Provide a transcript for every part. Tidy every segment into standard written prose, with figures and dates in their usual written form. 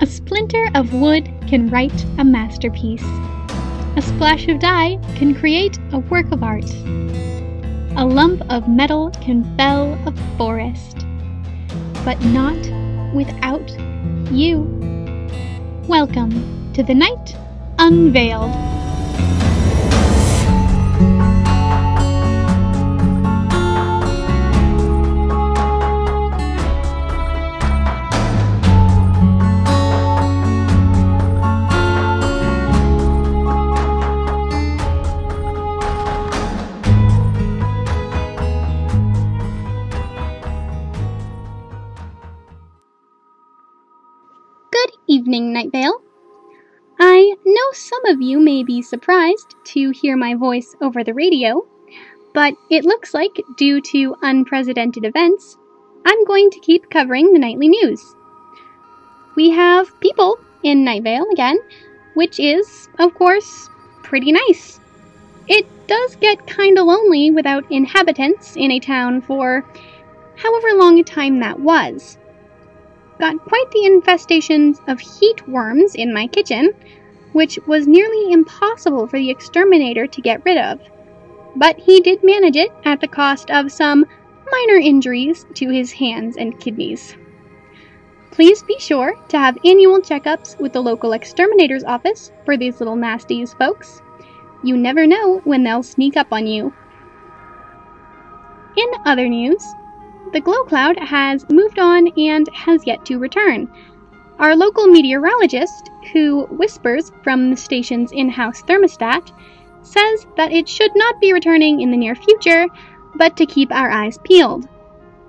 A splinter of wood can write a masterpiece. A splash of dye can create a work of art. A lump of metal can fell a forest. But not without you. Welcome to the Night Unveiled. Evening, Night Vale. I know some of you may be surprised to hear my voice over the radio, but it looks like, due to unprecedented events, I'm going to keep covering the nightly news. We have people in Night Vale again, which is, of course, pretty nice. It does get kinda lonely without inhabitants in a town for however long a time that was. Got quite the infestations of heat worms in my kitchen, which was nearly impossible for the exterminator to get rid of. But he did manage it at the cost of some minor injuries to his hands and kidneys. Please be sure to have annual checkups with the local exterminator's office for these little nasties, folks. You never know when they'll sneak up on you. In other news, the glow cloud has moved on and has yet to return. Our local meteorologist, who whispers from the station's in-house thermostat, says that it should not be returning in the near future, but to keep our eyes peeled.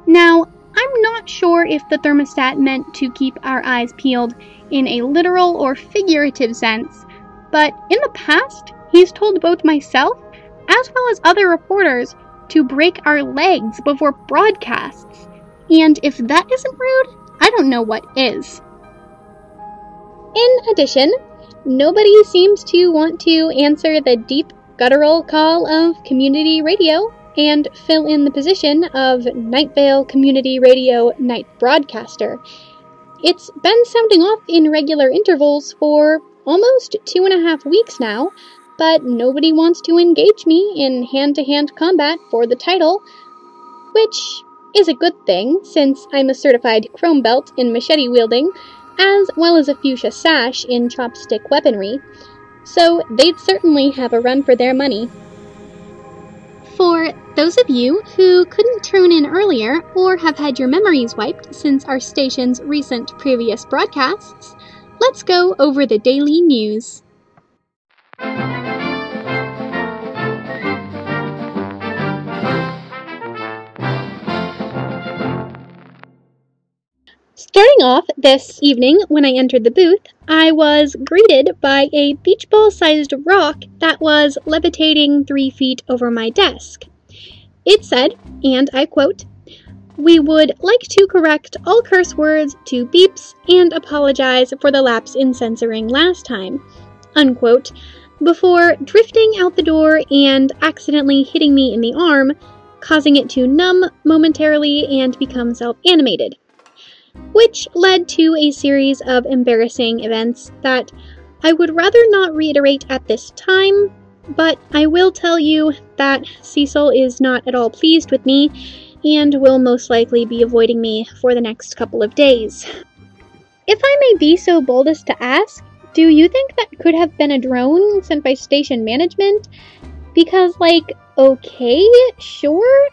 Now, I'm not sure if the thermostat meant to keep our eyes peeled in a literal or figurative sense, but in the past, he's told both myself as well as other reporters to break our legs before broadcasts, and if that isn't rude, I don't know what is. In addition, nobody seems to want to answer the deep, guttural call of community radio and fill in the position of Night Vale Community Radio Night Broadcaster. It's been sounding off in regular intervals for almost 2.5 weeks now, but nobody wants to engage me in hand-to-hand combat for the title, which is a good thing since I'm a certified chrome belt in machete wielding, as well as a fuchsia sash in chopstick weaponry, so they'd certainly have a run for their money. For those of you who couldn't tune in earlier or have had your memories wiped since our station's recent previous broadcasts, let's go over the daily news. Starting off this evening, when I entered the booth, I was greeted by a beach ball-sized rock that was levitating 3 feet over my desk. It said, and I quote, "We would like to correct all curse words to beeps and apologize for the lapse in censoring last time," unquote, before drifting out the door and accidentally hitting me in the arm, causing it to numb momentarily and become self-animated, which led to a series of embarrassing events that I would rather not reiterate at this time, but I will tell you that Cecil is not at all pleased with me and will most likely be avoiding me for the next couple of days. If I may be so bold as to ask, do you think that could have been a drone sent by station management? Because, okay, sure,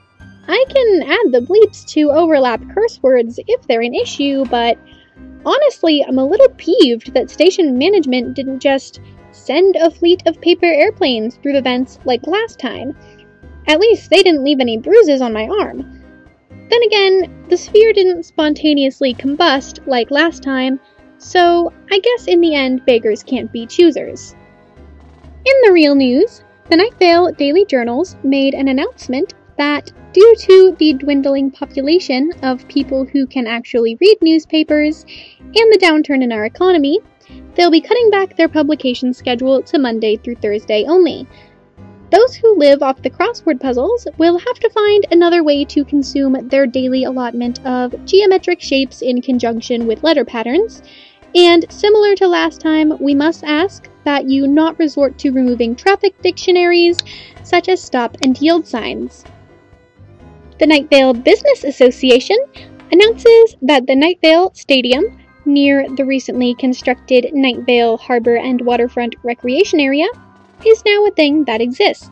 I can add the bleeps to overlap curse words if they're an issue, but honestly, I'm a little peeved that station management didn't just send a fleet of paper airplanes through the vents like last time. At least they didn't leave any bruises on my arm. Then again, the sphere didn't spontaneously combust like last time, so I guess in the end, beggars can't be choosers. In the real news, the Night Vale Daily Journals made an announcement that, due to the dwindling population of people who can actually read newspapers and the downturn in our economy, they'll be cutting back their publication schedule to Monday through Thursday only. Those who live off the crossword puzzles will have to find another way to consume their daily allotment of geometric shapes in conjunction with letter patterns, And similar to last time, we must ask that you not resort to removing traffic dictionaries, such as stop and yield signs. The Night Vale Business Association announces that the Night Vale Stadium, near the recently constructed Night Vale Harbor and Waterfront Recreation Area, is now a thing that exists.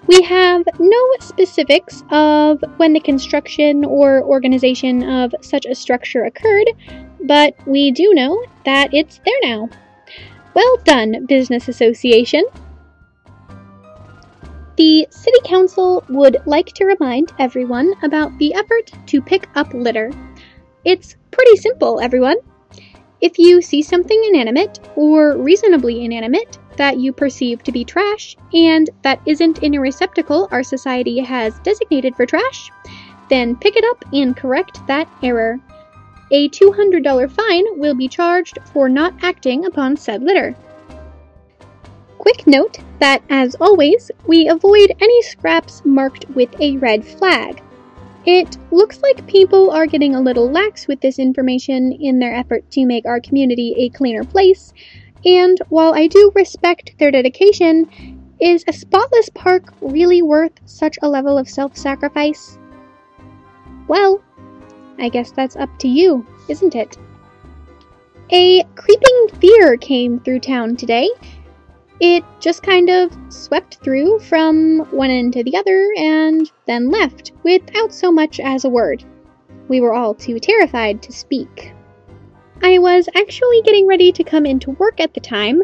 We have no specifics of when the construction or organization of such a structure occurred, but we do know that it's there now. Well done, Business Association! The City Council would like to remind everyone about the effort to pick up litter. It's pretty simple, everyone. If you see something inanimate, or reasonably inanimate, that you perceive to be trash, and that isn't in a receptacle our society has designated for trash, then pick it up and correct that error. A $200 fine will be charged for not acting upon said litter. Quick note that, as always, we avoid any scraps marked with a red flag. It looks like people are getting a little lax with this information in their effort to make our community a cleaner place, and while I do respect their dedication, is a spotless park really worth such a level of self-sacrifice? Well, I guess that's up to you, isn't it? A creeping fear came through town today. It just kind of swept through from one end to the other and then left without so much as a word. We were all too terrified to speak. I was actually getting ready to come into work at the time.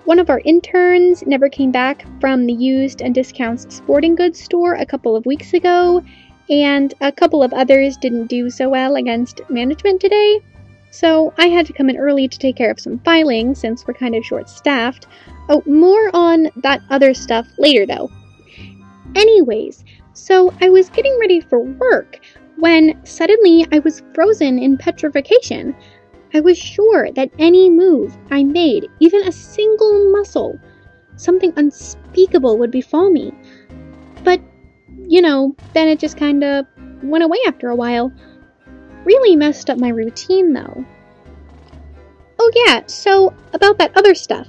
One of our interns never came back from the used and discounts sporting goods store a couple of weeks ago, and a couple of others didn't do so well against management today, so I had to come in early to take care of some filing since we're kind of short-staffed. Oh, more on that other stuff later though. Anyways, so I was getting ready for work when suddenly I was frozen in petrification. I was sure that any move I made, even a single muscle, something unspeakable would befall me. But, then it just kinda went away after a while. Really messed up my routine though. Oh yeah, so about that other stuff.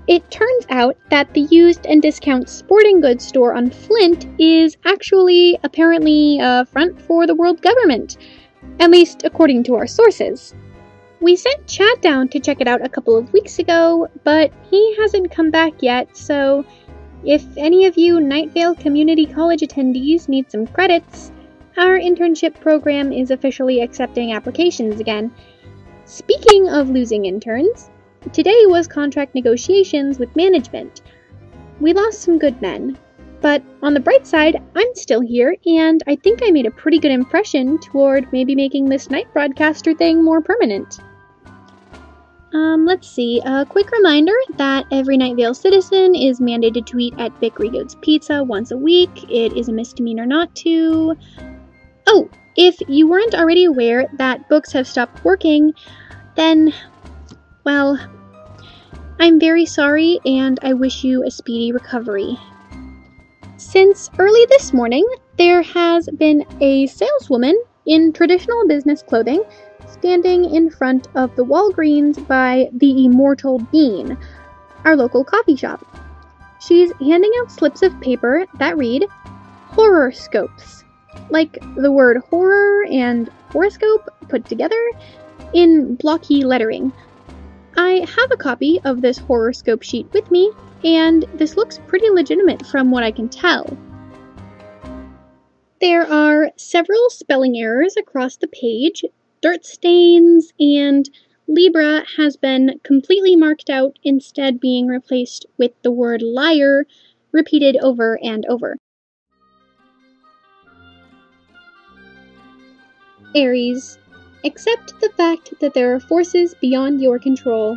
It turns out that the used and discount sporting goods store on Flint is actually apparently a front for the world government, at least according to our sources. We sent Chad down to check it out a couple of weeks ago, but he hasn't come back yet, so if any of you Night Vale Community College attendees need some credits, our internship program is officially accepting applications again. Speaking of losing interns, today was contract negotiations with management. We lost some good men, but on the bright side, I'm still here, and I think I made a pretty good impression toward maybe making this night broadcaster thing more permanent. Let's see, a quick reminder that every Night Vale citizen is mandated to eat at Bakery Goat's Pizza once a week. It is a misdemeanor not to. Oh, if you weren't already aware that books have stopped working, then, well, I'm very sorry and I wish you a speedy recovery. Since early this morning, there has been a saleswoman in traditional business clothing standing in front of the Walgreens by the Immortal Bean, our local coffee shop. She's handing out slips of paper that read horoscopes, like the word horror and horoscope put together in blocky lettering. I have a copy of this horoscope sheet with me, and this looks pretty legitimate from what I can tell. There are several spelling errors across the page, dirt stains, and Libra has been completely marked out, instead being replaced with the word liar, repeated over and over. Aries, accept the fact that there are forces beyond your control.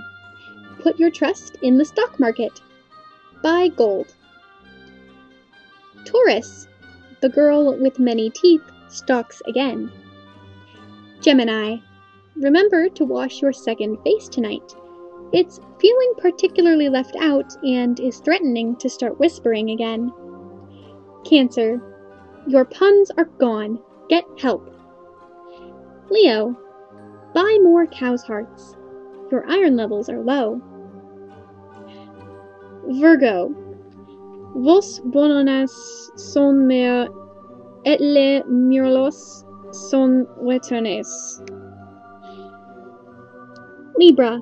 Put your trust in the stock market. Buy gold. Taurus, the girl with many teeth stalks again. Gemini, remember to wash your second face tonight. It's feeling particularly left out and is threatening to start whispering again. Cancer, your puns are gone. Get help. Leo, buy more cow's hearts. Your iron levels are low. Virgo. Vos bononas son mea et le murlos son returnes. Libra.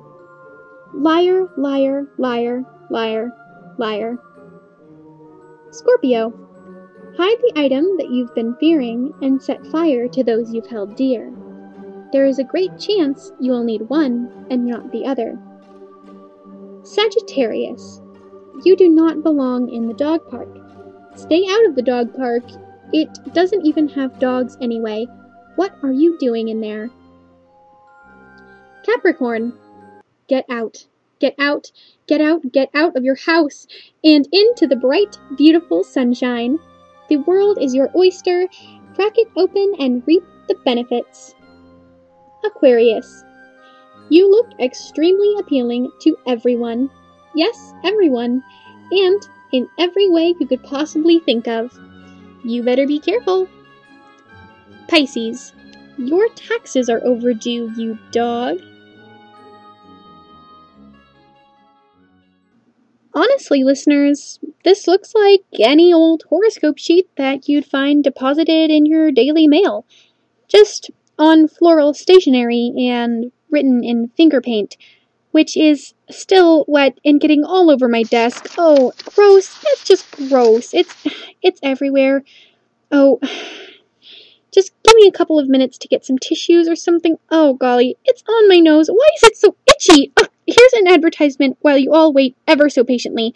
Liar, liar, liar, liar, liar. Scorpio. Hide the item that you've been fearing and set fire to those you've held dear. There is a great chance you will need one and not the other. Sagittarius. You do not belong in the dog park. Stay out of the dog park. It doesn't even have dogs anyway. What are you doing in there? Capricorn. Get out. Get out. Get out. Get out of your house and into the bright, beautiful sunshine. The world is your oyster. Crack it open and reap the benefits. Aquarius. You look extremely appealing to everyone. Yes, everyone. And in every way you could possibly think of. You better be careful. Pisces. Your taxes are overdue, you dog. Honestly, listeners, this looks like any old horoscope sheet that you'd find deposited in your daily mail. Just on floral stationery and written in finger paint, which is still wet and getting all over my desk. Oh, gross. That's just gross. It's everywhere. Oh, just give me a couple of minutes to get some tissues or something. Oh, golly, it's on my nose. Why is it so itchy? Oh, here's an advertisement while you all wait ever so patiently.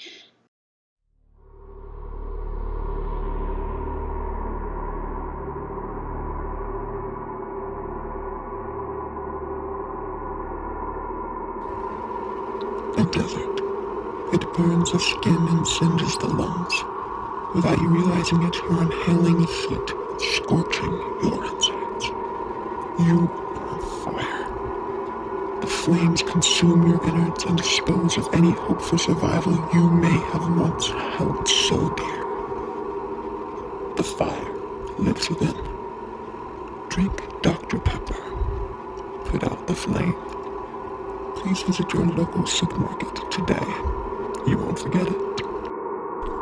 A desert. It burns the skin and singes the lungs. Without you realizing it, you're inhaling heat, scorching your insides. You are fire. The flames consume your innards and dispose of any hope for survival you may have once held so dear. The fire lives within. Drink Dr. Pepper. Put out the flame. Please visit your local supermarket today. You won't forget it.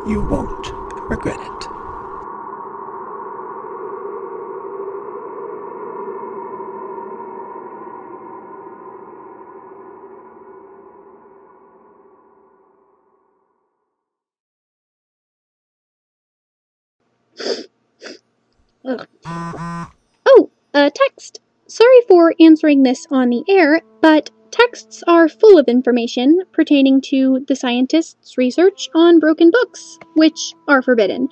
You won't regret it. Ugh. Oh, text. Sorry for answering this on the air, but texts are full of information pertaining to the scientists' research on broken books, which are forbidden.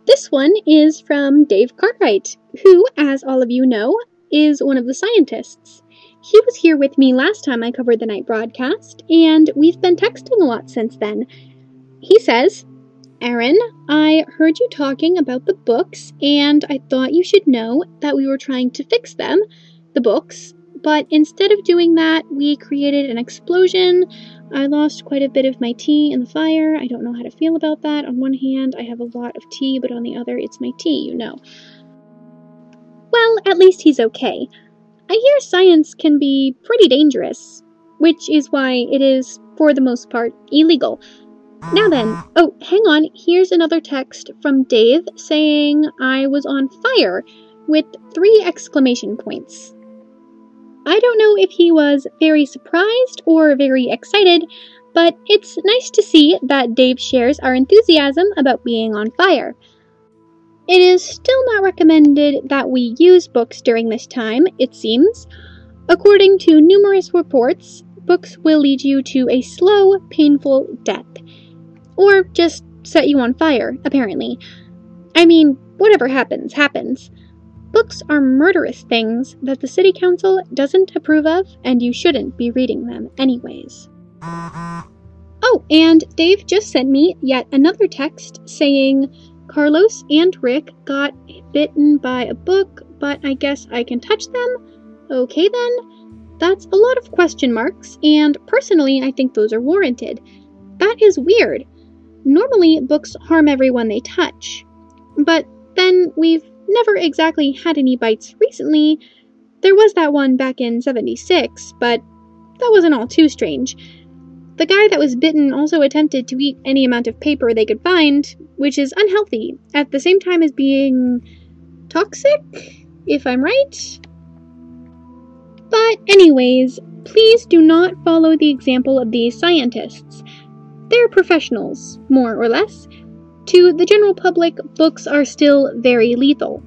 This one is from Dave Cartwright, who, as all of you know, is one of the scientists. He was here with me last time I covered the night broadcast, and we've been texting a lot since then. He says, Aaron, I heard you talking about the books, and I thought you should know that we were trying to fix them, the books, but instead of doing that, we created an explosion. I lost quite a bit of my tea in the fire. I don't know how to feel about that. On one hand, I have a lot of tea, but on the other, it's my tea, you know. Well, at least he's okay. I hear science can be pretty dangerous, which is why it is, for the most part, illegal. Now then, oh, hang on, here's another text from Dave saying I was on fire, with 3 exclamation points. I don't know if he was very surprised or very excited, but it's nice to see that Dave shares our enthusiasm about being on fire. It is still not recommended that we use books during this time, it seems. According to numerous reports, books will lead you to a slow, painful death. Or just set you on fire, apparently. I mean, whatever happens, happens. Books are murderous things that the city council doesn't approve of, and you shouldn't be reading them anyways. Oh, and Dave just sent me yet another text saying Carlos and Rick got bitten by a book, but I guess I can touch them? Okay then. That's a lot of question marks, and personally I think those are warranted. That is weird. Normally, books harm everyone they touch. But then we've never exactly had any bites recently. There was that one back in '76, but that wasn't all too strange. The guy that was bitten also attempted to eat any amount of paper they could find, which is unhealthy, at the same time as being toxic, if I'm right. But anyways, please do not follow the example of these scientists. They're professionals, more or less. To the general public, books are still very lethal.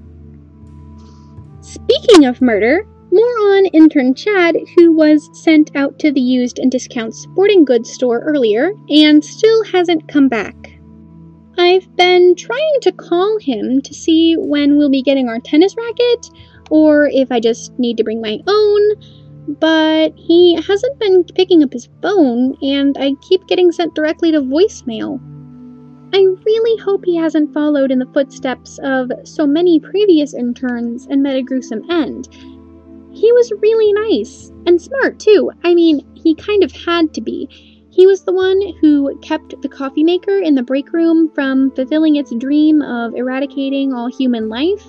Speaking of murder, more on intern Chad, who was sent out to the used and discount sporting goods store earlier and still hasn't come back. I've been trying to call him to see when we'll be getting our tennis racket, or if I just need to bring my own, but he hasn't been picking up his phone, and I keep getting sent directly to voicemail. I really hope he hasn't followed in the footsteps of so many previous interns and met a gruesome end. He was really nice, and smart too. I mean, he kind of had to be. He was the one who kept the coffee maker in the break room from fulfilling its dream of eradicating all human life.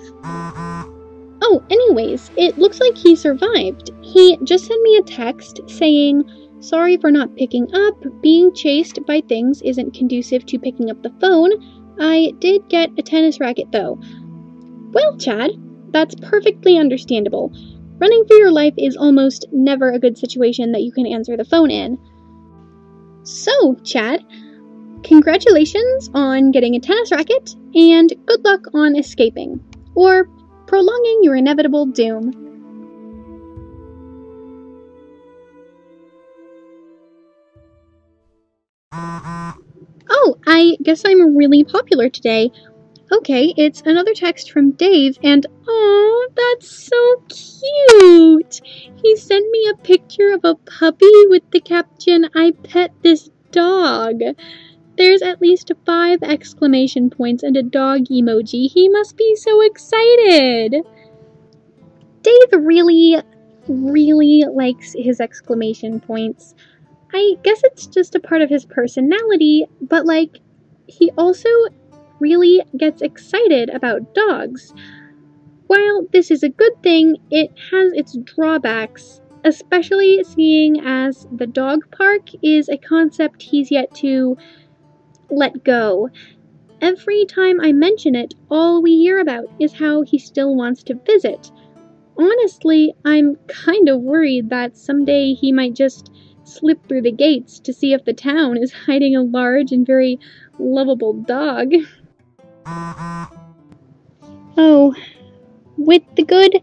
Oh, anyways, it looks like he survived. He just sent me a text saying, "Sorry for not picking up. Being chased by things isn't conducive to picking up the phone. I did get a tennis racket though." Well, Chad, that's perfectly understandable. Running for your life is almost never a good situation that you can answer the phone in. So, Chad, congratulations on getting a tennis racket, and good luck on escaping, or prolonging your inevitable doom. Oh, I guess I'm really popular today. Okay, it's another text from Dave, and aw, that's so cute! He sent me a picture of a puppy with the caption, "I pet this dog." There's at least 5 exclamation points and a dog emoji. He must be so excited! Dave really likes his exclamation points. I guess it's just a part of his personality, but he also really gets excited about dogs. While this is a good thing, it has its drawbacks, especially seeing as the dog park is a concept he's yet to let go. Every time I mention it, all we hear about is how he still wants to visit. Honestly, I'm kind of worried that someday he might just slip through the gates to see if the town is hiding a large and very lovable dog. Oh, with the good,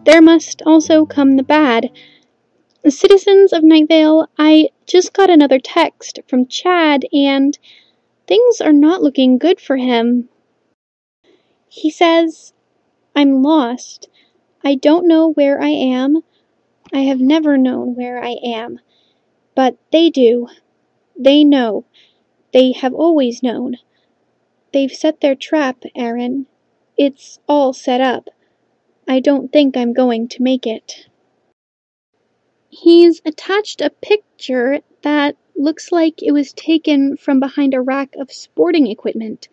there must also come the bad. Citizens of Nightvale, I just got another text from Chad, and things are not looking good for him. He says, "I'm lost. I don't know where I am. I have never known where I am. But they do. They know. They have always known. They've set their trap, Aaron. It's all set up. I don't think I'm going to make it." He's attached a picture that looks like it was taken from behind a rack of sporting equipment.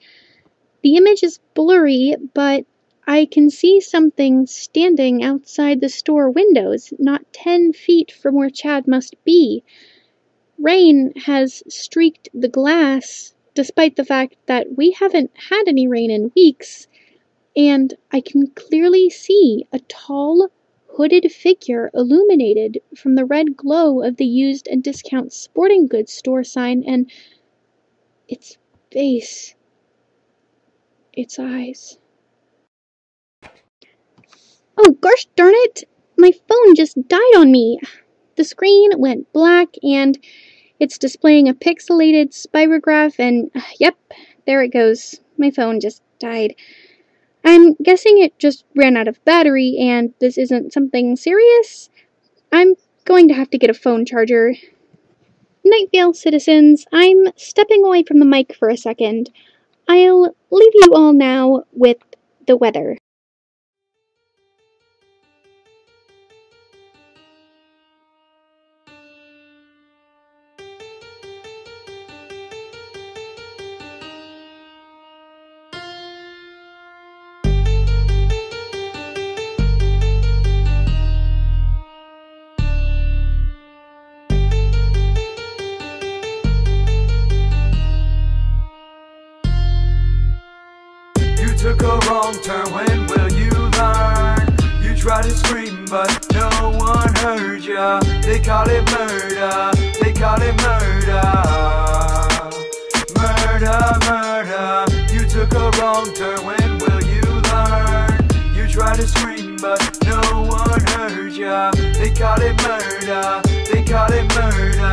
The image is blurry, but I can see something standing outside the store windows, not 10 feet from where Chad must be. Rain has streaked the glass, despite the fact that we haven't had any rain in weeks, and I can clearly see a tall, hooded figure illuminated from the red glow of the used and discount sporting goods store sign, and its face, its eyes. Oh, gosh darn it! My phone just died on me! The screen went black, and it's displaying a pixelated spirograph, and yep, there it goes. My phone just died. I'm guessing it just ran out of battery, and this isn't something serious. I'm going to have to get a phone charger. Nightvale citizens, I'm stepping away from the mic for a second. I'll leave you all now with the weather. a wrong turn, when will you learn? You try to scream but no one heard ya. They call it murder, they call it murder. Murder, murder, you took a wrong turn, when will you learn? You try to scream but no one heard ya. They call it murder, they call it murder.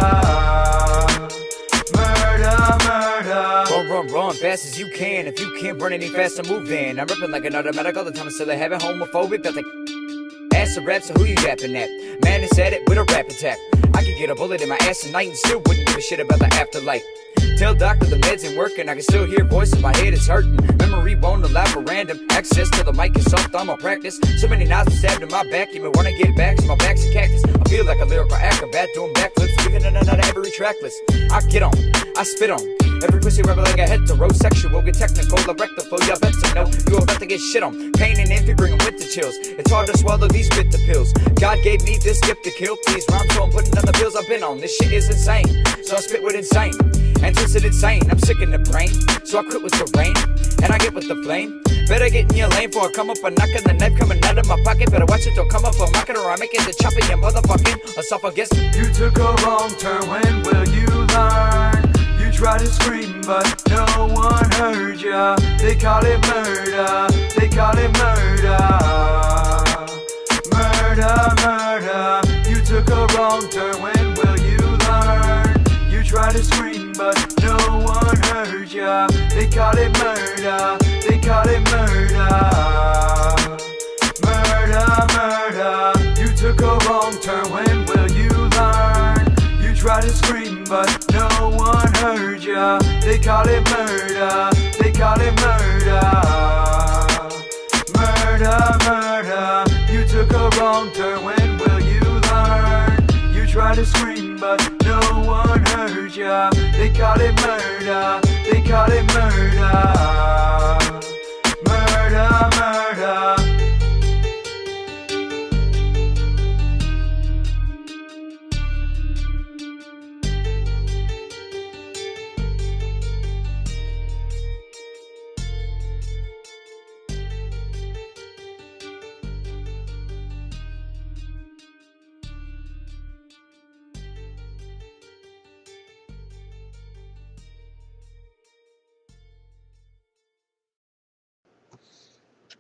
Murder, murder. Run fast as you can. If you can't run any faster, move in. I'm ripping like an automatic all the time. I'm still having homophobic. That's like ass a rap, so who you yapping at? Man is at it with a rap attack. I could get a bullet in my ass tonight and still wouldn't give a shit about the afterlife. Tell doctor the meds ain't working, I can still hear voices, my head is hurting. Memory won't allow for random access to the mic is soft, I'm on practice. So many knives been stabbed in my back, even wanna get back, so my back's a cactus. I feel like a lyrical acrobat, doing backflips, breathing in and out of every tracklist. I get on, I spit on every pussy rapper like a heterosexual. Get technical, I rectiful, y'all bet to know you about to get shit on. Pain and envy bring 'em with the chills. It's hard to swallow these bitter pills. God gave me this gift to kill. These rhymes, so I'm putting on the pills I've been on. This shit is insane, so I spit with insane. And twisted insane, I'm sick in the brain. So I quit with the rain, and I get with the flame. Better get in your lane before I come up and knocking the knife coming out of my pocket. Better watch it, don't come up and mock it, or I make it the chopping your motherfucking esophagus. You took a wrong turn, when will you learn? You try to scream but no one heard ya. They call it murder, they call it murder. Murder, murder, you took a wrong turn, when will you learn? You try to scream but no one heard ya. They call it murder, they call it murder. Murder, murder, you took a wrong turn, when will you learn? You try to scream but no one heard ya. They call it murder, they call it murder. Murder, murder, you took a wrong turn, when will you learn? You try to scream but no one heard ya. They call it murder, they call it murder. Murder, murder.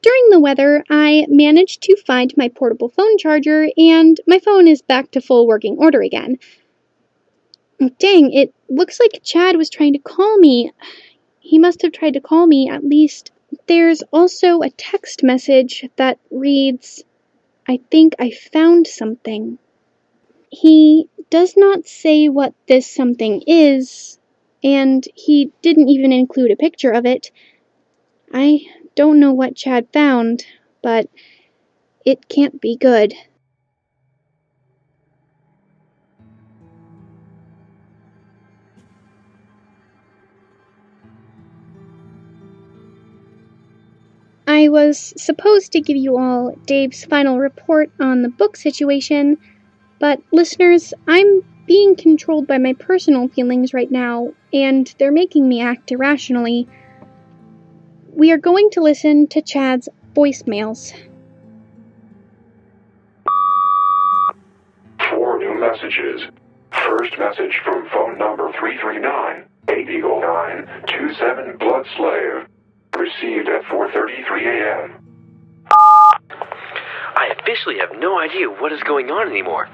During the weather, I managed to find my portable phone charger, and my phone is back to full working order again. Dang, it looks like Chad was trying to call me. He must have tried to call me, at least. There's also a text message that reads, "I think I found something." He does not say what this something is, and he didn't even include a picture of it. I don't know what Chad found, but it can't be good. I was supposed to give you all Dave's final report on the book situation, but listeners, I'm being controlled by my personal feelings right now, and they're making me act irrationally. We are going to listen to Chad's voicemails. 4 new messages. First message from phone number 339-809-27 Blood Slave. Received at 4:33 a.m. I officially have no idea what is going on anymore.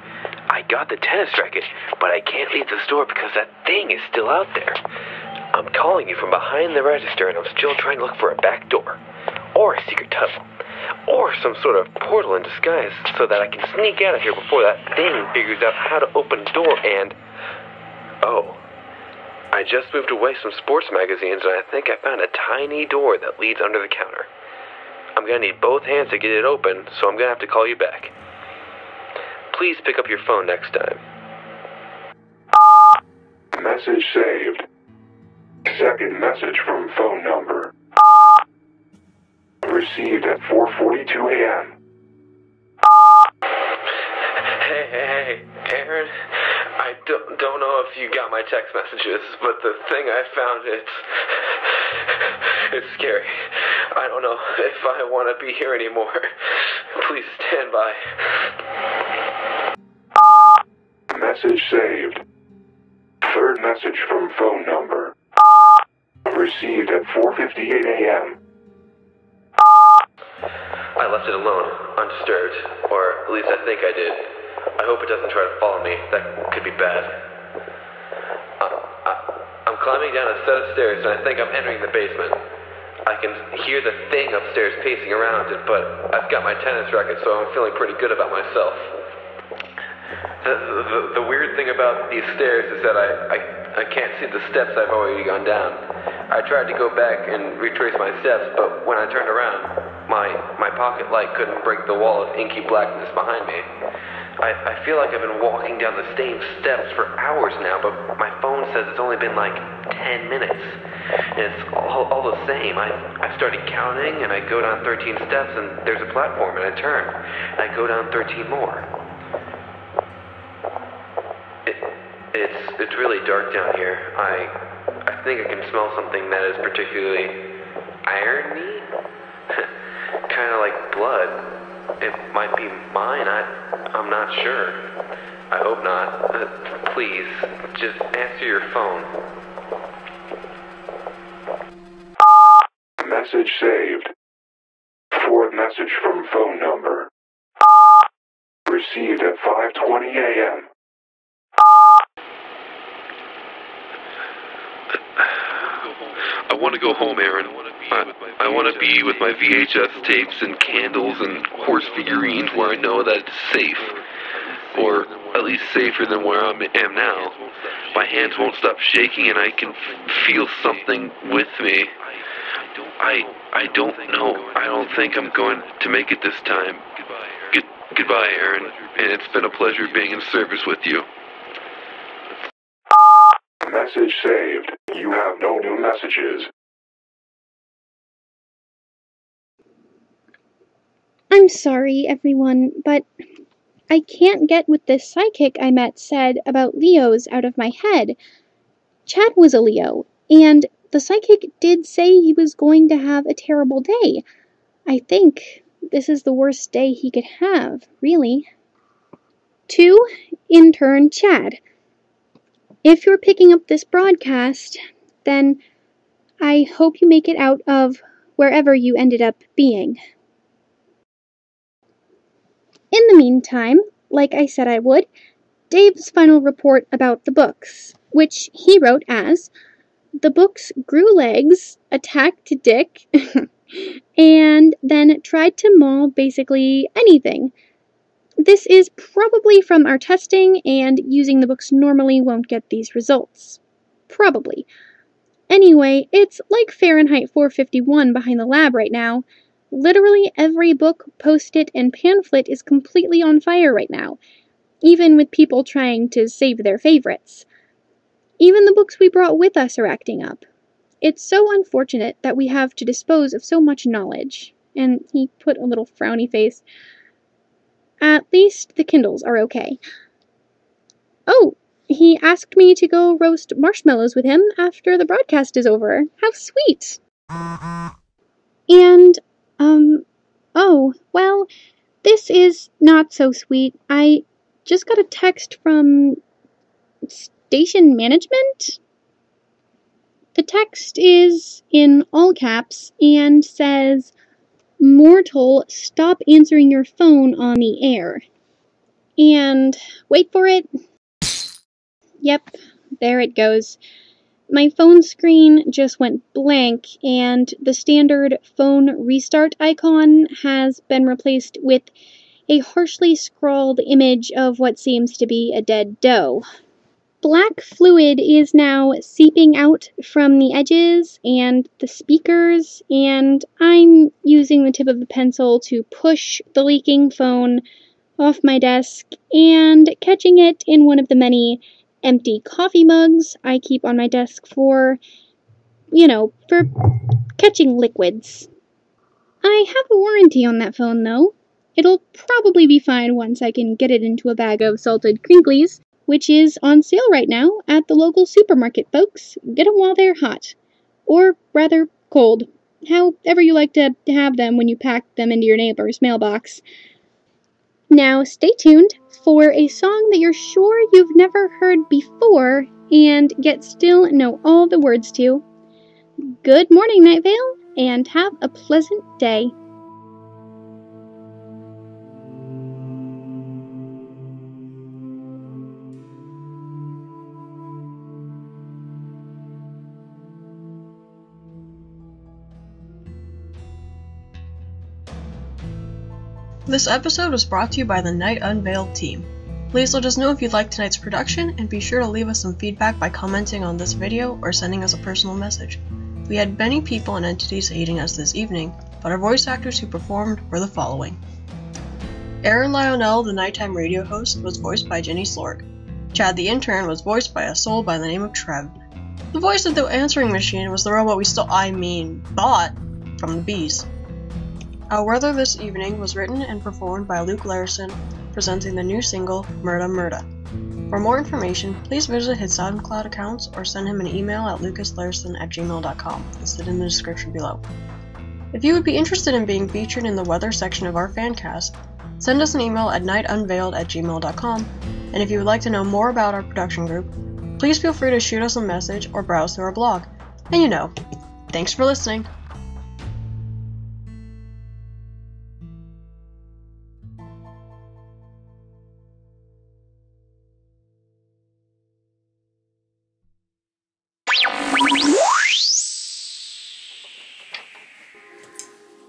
I got the tennis racket, but I can't leave the store because that thing is still out there. I'm calling you from behind the register, and I'm still trying to look for a back door, or a secret tunnel, or some sort of portal in disguise so that I can sneak out of here before that thing figures out how to open the door. And oh, I just moved away some sports magazines, and I think I found a tiny door that leads under the counter. I'm going to need both hands to get it open, so I'm going to have to call you back. Please pick up your phone next time. Message saved. Second message from phone number. Received at 4:42 a.m. Hey, Aaron. I don't know if you got my text messages, but the thing I found, it's scary. I don't know if I want to be here anymore. Please stand by. Message saved. Third message from phone number. Received at 4:58 a.m. I left it alone, undisturbed, or at least I think I did. I hope it doesn't try to follow me. That could be bad. I'm climbing down a set of stairs, and I think I'm entering the basement. I can hear the thing upstairs pacing around it, but I've got my tennis racket, so I'm feeling pretty good about myself. The weird thing about these stairs is that I can't see the steps I've already gone down. I tried to go back and retrace my steps, but when I turned around, my pocket light couldn't break the wall of inky blackness behind me. I feel like I've been walking down the same steps for hours now, but my phone says it's only been like 10 minutes. And it's all the same. I started counting, and I go down 13 steps, and there's a platform, and I turn. And I go down 13 more. It's really dark down here. I think I can smell something that is particularly irony? Kind of like blood. It might be mine. I'm not sure. I hope not. Please, just answer your phone. Message saved. Fourth message from phone number. Received at 5:20 a.m. I want to go home, Aaron. I want to be with my VHS tapes and candles and horse figurines where I know that it's safe. Or at least safer than where I am now. My hands won't stop shaking and I can feel something with me. I don't know. I don't think I'm going to make it this time. Goodbye, Aaron. And it's been a pleasure being in service with you. Message saved. You have no new messages. I'm sorry, everyone, but I can't get what this psychic I met said about Leos out of my head. Chad was a Leo, and the psychic did say he was going to have a terrible day. I think this is the worst day he could have, really. To intern Chad. If you're picking up this broadcast, then I hope you make it out of wherever you ended up being. In the meantime, like I said I would, Dave's final report about the books, which he wrote as, "The books grew legs, attacked Dick, and then tried to maul basically anything. This is probably from our testing, and using the books normally won't get these results. Probably. Anyway, it's like Fahrenheit 451 behind the lab right now. Literally every book, post-it, and pamphlet is completely on fire right now, even with people trying to save their favorites. Even the books we brought with us are acting up. It's so unfortunate that we have to dispose of so much knowledge." And he put a little frowny face. "At least the Kindles are okay. Oh, he asked me to go roast marshmallows with him after the broadcast is over. How sweet!" And, oh, well, this is not so sweet. I just got a text from station management. The text is in all caps and says, "Mortal, stop answering your phone on the air." And, wait for it. Yep, there it goes. My phone screen just went blank, and the standard phone restart icon has been replaced with a harshly scrawled image of what seems to be a dead doe. Black fluid is now seeping out from the edges and the speakers, and I'm using the tip of the pencil to push the leaking phone off my desk and catching it in one of the many empty coffee mugs I keep on my desk for catching liquids. I have a warranty on that phone, though. It'll probably be fine once I can get it into a bag of salted crinklies, which is on sale right now at the local supermarket, folks. Get them while they're hot. Or, rather, cold. however you like to have them when you pack them into your neighbor's mailbox. Now, stay tuned for a song that you're sure you've never heard before and yet still know all the words to. Good morning, Night Vale, and have a pleasant day. This episode was brought to you by the Night Unveiled team. Please let us know if you liked tonight's production, and be sure to leave us some feedback by commenting on this video or sending us a personal message. We had many people and entities aiding us this evening, but our voice actors who performed were the following. Aaron Lionel, the nighttime radio host, was voiced by Jenny Slorg. Chad the intern was voiced by a soul by the name of Trev. The voice of the answering machine was the robot we bought from the bees. Our weather this evening was written and performed by Luke Larson, presenting the new single, Murda Murda. For more information, please visit his SoundCloud accounts or send him an email at lucaslarson@gmail.com, listed in the description below. If you would be interested in being featured in the weather section of our fancast, send us an email at nightunveiled@gmail.com, and if you would like to know more about our production group, please feel free to shoot us a message or browse through our blog. And thanks for listening!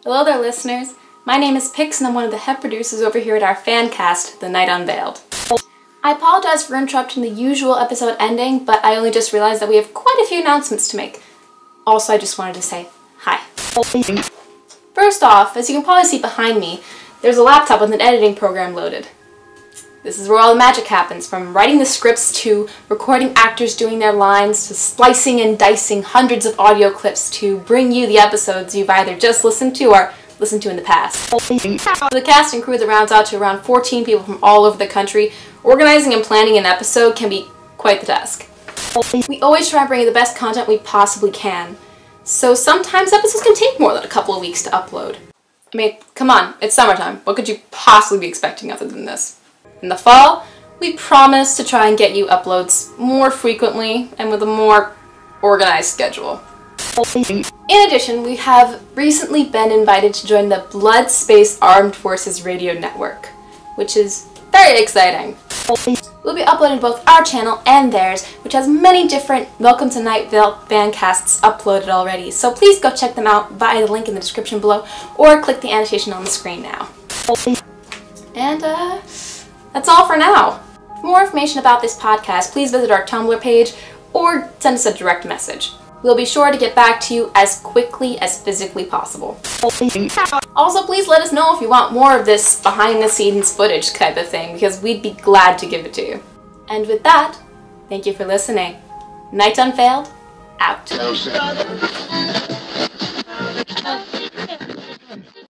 Hello there, listeners. My name is Pix, and I'm one of the head producers over here at our fan cast, The Night Unveiled. I apologize for interrupting the usual episode ending, but I only just realized that we have quite a few announcements to make. Also, I just wanted to say hi. First off, as you can probably see behind me, there's a laptop with an editing program loaded. This is where all the magic happens, from writing the scripts to recording actors doing their lines to splicing and dicing hundreds of audio clips to bring you the episodes you've either just listened to or listened to in the past. The cast and crew that rounds out to around 14 people from all over the country, organizing and planning an episode can be quite the task. We always try and bring you the best content we possibly can, so sometimes episodes can take more than a couple of weeks to upload. I mean, come on, it's summertime. What could you possibly be expecting other than this? In the fall, we promise to try and get you uploads more frequently and with a more organized schedule. In addition, we have recently been invited to join the Blood Space Armed Forces Radio Network, which is very exciting. We'll be uploading both our channel and theirs, which has many different Welcome to Night Vale fancasts uploaded already, so please go check them out via the link in the description below, or click the annotation on the screen now. And, that's all for now. For more information about this podcast, please visit our Tumblr page or send us a direct message. We'll be sure to get back to you as quickly as physically possible. Also, please let us know if you want more of this behind-the-scenes footage type of thing, because we'd be glad to give it to you. And with that, thank you for listening. Night Unveiled, out.